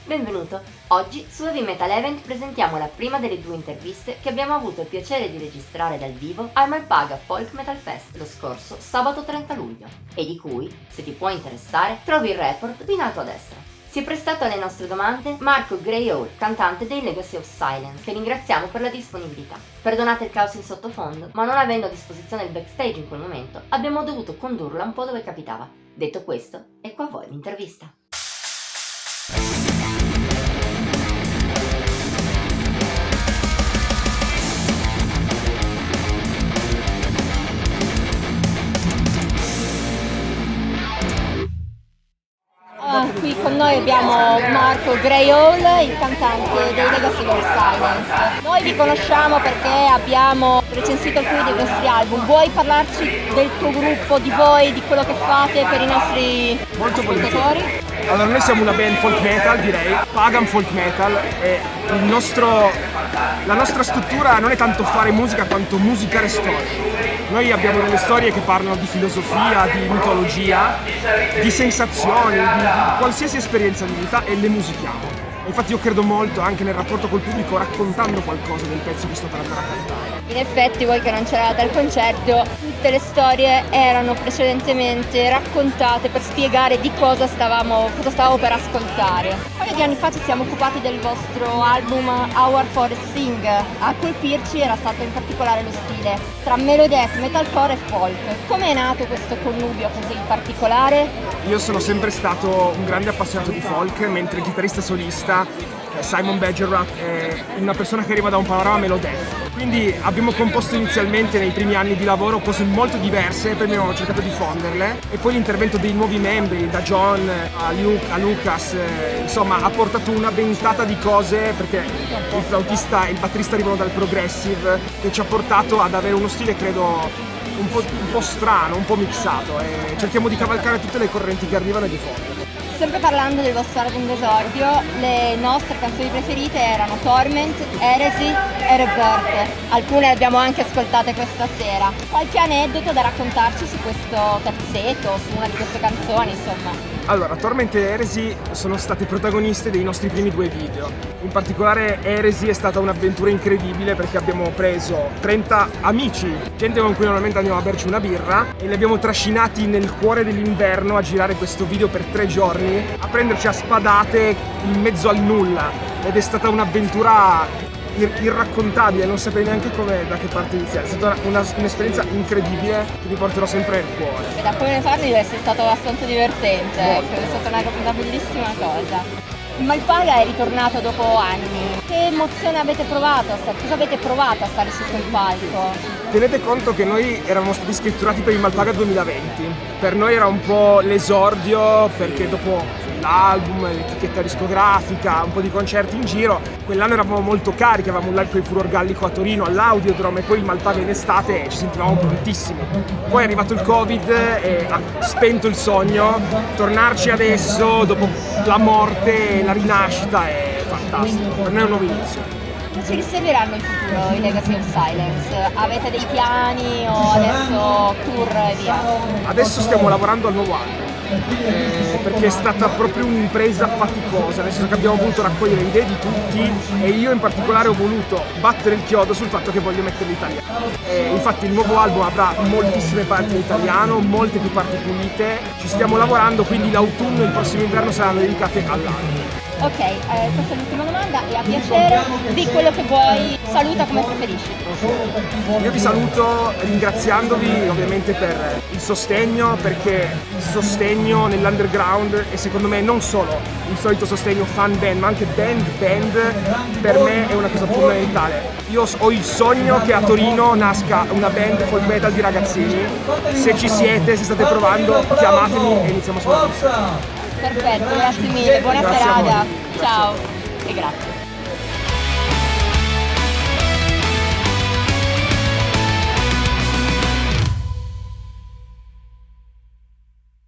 Benvenuto! Oggi su Heavy Metal Event presentiamo la prima delle due interviste che abbiamo avuto il piacere di registrare dal vivo al Malpaga Folk Metal Fest lo scorso sabato 30 luglio e di cui, se ti può interessare, trovi il report in alto a destra. Si è prestato alle nostre domande Marco Greyhall, cantante dei Legacy of Silence, che ringraziamo per la disponibilità. Perdonate il caos in sottofondo, ma non avendo a disposizione il backstage in quel momento, abbiamo dovuto condurla un po' dove capitava. Detto questo, ecco a voi l'intervista. Qui con noi abbiamo Marco Greyhall, il cantante dei Legacy of Silence. Noi vi conosciamo perché abbiamo recensito alcuni dei vostri album. Vuoi parlarci del tuo gruppo, di voi, di quello che fate per i nostri ascoltatori? Allora, noi siamo una band folk metal, direi, pagan folk metal, e la nostra struttura non è tanto fare musica quanto musicare storie. Noi abbiamo delle storie che parlano di filosofia, di mitologia, di sensazioni, di qualsiasi esperienza di vita e le musichiamo. Infatti io credo molto anche nel rapporto col pubblico raccontando qualcosa del pezzo che sto per andare a cantare. In effetti voi che non c'eravate al concerto, tutte le storie erano precedentemente raccontate per spiegare di cosa stavamo per ascoltare. Un paio di anni fa ci siamo occupati del vostro album Our Forest Sing. A colpirci era stato in particolare lo stile tra melodeath, metalcore e folk. Come è nato questo connubio così particolare? Io sono sempre stato un grande appassionato di folk, mentre il chitarrista solista Simon Badgerrat è una persona che arriva da un panorama melodeath. Quindi abbiamo composto inizialmente nei primi anni di lavoro cose molto diverse, poi abbiamo cercato di fonderle e poi l'intervento dei nuovi membri, da John a Lucas, insomma ha portato una ventata di cose, perché il flautista e il batterista arrivano dal progressive, che ci ha portato ad avere uno stile credo un po' strano, un po' mixato, e cerchiamo di cavalcare tutte le correnti che arrivano e di fondo. Sempre parlando del vostro album d'esordio, le nostre canzoni preferite erano Torment, Heresy e Rebirth. Alcune le abbiamo anche ascoltate questa sera. Qualche aneddoto da raccontarci su questo terzetto, su una di queste canzoni, insomma? Allora, Torment e Heresy sono state protagoniste dei nostri primi due video. In particolare Heresy è stata un'avventura incredibile perché abbiamo preso 30 amici, gente con cui normalmente andiamo a berci una birra, e li abbiamo trascinati nel cuore dell'inverno a girare questo video per 3 giorni, a prenderci a spadate in mezzo al nulla, ed è stata un'avventura irraccontabile, non saprei neanche da che parte iniziare. È stata un'esperienza incredibile che mi porterò sempre nel cuore. E da come ne parli deve essere stato abbastanza divertente, ecco, è stata una bellissima cosa. Il Malpaga è ritornato dopo anni. Che emozione avete provato? Cosa avete provato a stare su quel palco? Tenete conto che noi eravamo stati scritturati per il Malpaga 2020. Per noi era un po' l'esordio, perché dopo l'album, l'etichetta discografica, un po' di concerti in giro, quell'anno eravamo molto carichi, avevamo un live con il Furor Gallico a Torino all'Audiodrome e poi il Malpaga in estate e ci sentivamo prontissimi. Poi è arrivato il Covid e ha spento il sogno. Tornarci adesso, dopo la morte e la rinascita, è fantastico. Per noi è un nuovo inizio. Ci riserveranno in futuro i Legacy of Silence? Avete dei piani o adesso tour e via? Adesso stiamo lavorando al nuovo album, perché è stata proprio un'impresa faticosa, nel senso che abbiamo voluto raccogliere idee di tutti e io in particolare ho voluto battere il chiodo sul fatto che voglio mettere l'italiano. Infatti il nuovo album avrà moltissime parti in italiano, molte più parti pulite, ci stiamo lavorando, quindi l'autunno e il prossimo inverno saranno dedicate all'album. Ok, questa è l'ultima domanda e a piacere di quello che vuoi, saluta come preferisci. Io vi saluto ringraziandovi ovviamente per il sostegno, perché il sostegno nell'underground è secondo me non solo il solito sostegno fan band, ma anche band, per me è una cosa fondamentale. Io ho il sogno che a Torino nasca una band folk metal di ragazzini. Se ci siete, se state provando, chiamatemi e iniziamo a suonare. Perfetto, grazie mille, buona serata, ciao e grazie.